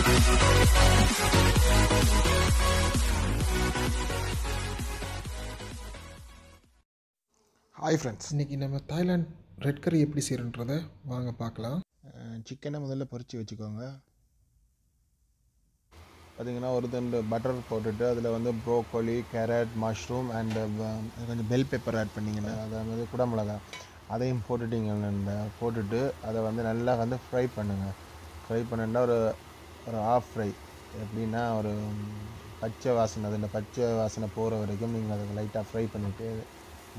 Hi friends, இன்றைக்கி நம்ம Thailand red கறி எப்படி செய்யறன்றதை வாங்க பார்க்கலாம். சிக்கனை முதல்ல பொரித்து வச்சுக்கோங்க. பார்த்திங்கன்னா ஒரு துண்டு பட்டர் போட்டுட்டு அதில் வந்து ப்ரோக்கோலி, கேரட், மஷ்ரூம் அண்டு கொஞ்சம் பெல் பெப்பர் ஆட் பண்ணிங்கன்னா அதாவது குடமிளகா அதையும் போட்டுட்டு அதை வந்து நல்லா வந்து ஃப்ரை பண்ணுங்கள். ஃப்ரை பண்ணினா ஒரு ஆஃப் ஃப்ரை, எப்படின்னா ஒரு பச்சை வாசனை, அது இந்த பச்சை வாசனை போகிற வரைக்கும் நீங்கள் அதை லைட்டாக ஃப்ரை பண்ணிவிட்டு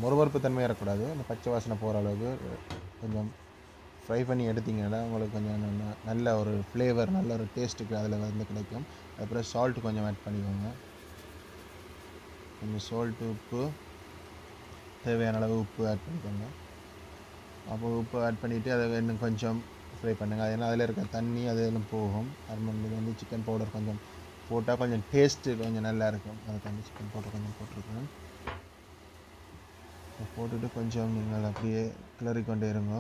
மொறுமொறுப்பு தன்மை ஏறக்கூடாது. அந்த பச்சை வாசனை போகிற அளவுக்கு கொஞ்சம் ஃப்ரை பண்ணி எடுத்திங்கன்னா உங்களுக்கு கொஞ்சம் நல்ல ஒரு ஃப்ளேவர், நல்ல ஒரு டேஸ்ட்டுக்கு அதில் வந்து கிடைக்கும். அப்புறம் சால்ட் கொஞ்சம் ஆட் பண்ணிக்கோங்க. கொஞ்சம் சால்ட்டு, உப்பு, தேவையான அளவு உப்பு ஆட் பண்ணிக்கோங்க. அப்போ உப்பு ஆட் பண்ணிவிட்டு அதை இன்னும் கொஞ்சம் ஃப்ரை பண்ணுங்கள். ஏன்னா அதில் இருக்க தண்ணி அதெல்லாம் போகும். அது வந்து சிக்கன் பவுடர் கொஞ்சம் போட்டால் கொஞ்சம் டேஸ்ட்டு கொஞ்சம் நல்லா இருக்கும். அதை தண்ணி சிக்கன் பவுடர் கொஞ்சம் போட்டிருக்கேன். போட்டுட்டு கொஞ்சம் நீங்கள் அப்படியே கிளறி கொண்டே இருங்க.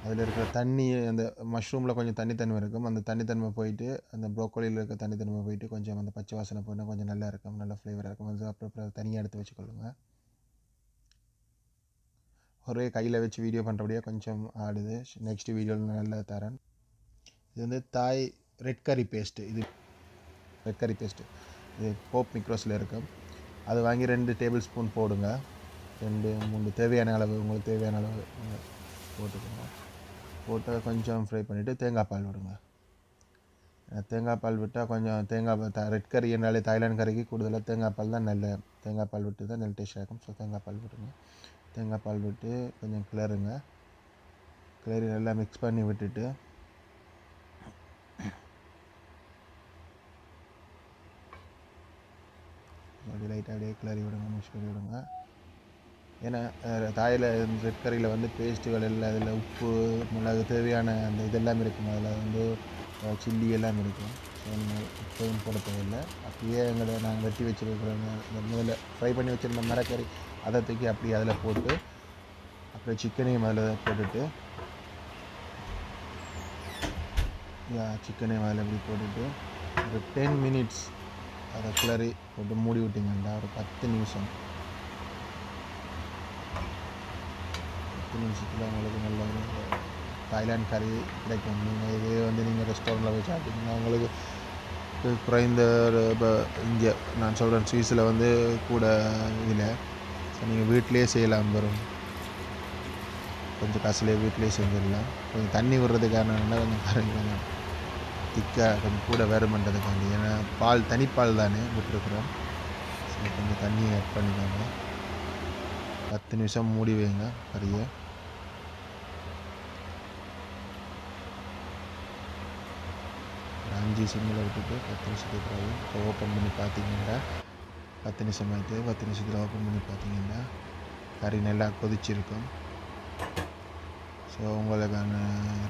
அதில் இருக்கிற தண்ணி, அந்த மஷ்ரூமில் கொஞ்சம் தனித்தன்மை இருக்கும். அந்த தனித்தன்மை போயிட்டு அந்த ப்ரோக்கோலியில் இருக்க தனித்தன்மை போயிட்டு கொஞ்சம் அந்த பச்சை வாசனை போனால் கொஞ்சம் நல்லா இருக்கும், நல்ல ஃப்ளேவராக இருக்கும். அது அப்புறம் தனியாக எடுத்து வச்சுக்கொள்ளுங்க. ஒரே கையில் வச்சு வீடியோ பண்ணுறபடியாக கொஞ்சம் ஆடுது. நெக்ஸ்ட் வீடியோவில் நல்லா தரேன். இது வந்து தாய் ரெட் கறி பேஸ்ட்டு. இது ரெட் கறி பேஸ்ட்டு இது கோப் மிக்ரோஸில் இருக்கும். அது வாங்கி 2 டேபிள் ஸ்பூன் போடுங்க. 2-3 தேவையான அளவு, உங்களுக்கு தேவையான அளவு போட்டுக்கோங்க. போட்டு கொஞ்சம் ஃப்ரை பண்ணிவிட்டு தேங்காய் பால் விடுங்க. தேங்காய் பால் விட்டால் கொஞ்சம் ரெட் கறி என்னாலே தாய்லாந்து கறிக்கு கூடுதலாக தேங்காய் பால் தான் நல்ல, தேங்காய் பால் விட்டு தான் நல்ல டேஸ்ட்டாக இருக்கும். ஸோ தேங்காய் பால் விட்டுருங்க. தேங்காய் பால் விட்டு கொஞ்சம் கிளறுங்க. கிளறி நல்லா மிக்ஸ் பண்ணி விட்டுட்டு அப்படி லைட்டாக அப்படியே கிளறி விடுங்க, மிக்ஸ் பண்ணி விடுங்க. ஏன்னா தாயில் ரெட் கறியில் வந்து பேஸ்ட்டுகள் எல்லாம், அதில் உப்பு, மிளகு, தேவையான அந்த இதெல்லாம் இருக்கும். அதில் வந்து சில்லி எல்லாம் இருக்கும். ஸோ நீங்கள் உப்பையும் போட தேவையில்லை. அப்படியே நாங்கள் வெட்டி வச்சுருக்கிற இந்த முதல்ல ஃப்ரை பண்ணி வச்சுருந்த மரக்கறி அதை தூக்கி அப்படியே அதில் போட்டு, அப்புறம் சிக்கனையும் அதில் போட்டுட்டு சிக்கனையும் அதில் எப்படி போட்டுட்டு ஒரு 10 மினிட்ஸ் அதை கிளறி போட்டு மூடி விட்டிங்கன்னா ஒரு 10 நிமிஷம் நிமிஷத்தில் உங்களுக்கு நல்ல ஒரு தாய்லாந்து கறி கிடைக்கும். நீங்கள் இதே வந்து நீங்கள் ரெஸ்டாரண்ட்டில் போய் சாப்பிட்டீங்கன்னா உங்களுக்கு குறைந்த இங்கே நான் சொல்கிறேன் ஸ்வீஸில் வந்து கூட இதில். ஸோ நீங்கள் வீட்டிலே செய்யலாம். வரும் கொஞ்சம் காசுலேயே வீட்டிலே செஞ்சிடலாம். கொஞ்சம் தண்ணி விடுறதுக்கான கொஞ்சம் கறி கொஞ்சம் திக்காக கொஞ்சம் கூட வேறுமன்றதுக்காண்டி. ஏன்னா தனிப்பால் தானே விட்டுருக்குறோம். ஸோ கொஞ்சம் தண்ணி ஆட் பண்ணிக்கோங்க. 10 நிமிஷம் மூடி வைங்க கறியை. ஒரு 5 சிம்மில் விட்டுட்டு 10 நிமிஷத்துக்கு பிறகு இப்போ ஓப்பன் பண்ணி பார்த்தீங்கன்னா 10 நிமிஷம் ஆகிட்டு 10 நிமிஷத்தில் ஓப்பன் பண்ணி பார்த்தீங்கன்னா கறி நல்லா கொதிச்சிருக்கும். ஸோ உங்களுக்கான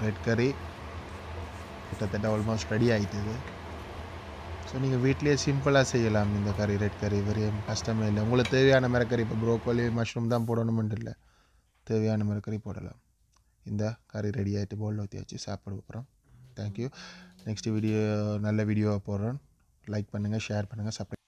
ரெட் கறி கிட்டத்தட்ட ஆல்மோஸ்ட் ரெடி ஆகிட்டுது. ஸோ நீங்கள் வீட்டிலேயே சிம்பிளாக செய்யலாம் இந்த கறி, ரெட் கறி. வெறும் கஷ்டமே இல்லை. உங்களுக்கு தேவையான மரக்கறி, இப்போ ப்ரோக்கோலி, மஷ்ரூம் தான் போடணுமென்று இல்லை, தேவையான மரக்கறி போடலாம். இந்த கறி ரெடி ஆகிட்டு பவுலில் ஊற்றி வச்சு சாப்பிட போகிறோம். தேங்க்யூ. நெக்ஸ்ட் வீடியோ நல்ல வீடியோவாக போடுறோம். லைக் பண்ணுங்கள், ஷேர் பண்ணுங்கள், சப்ஸ்கிரைப்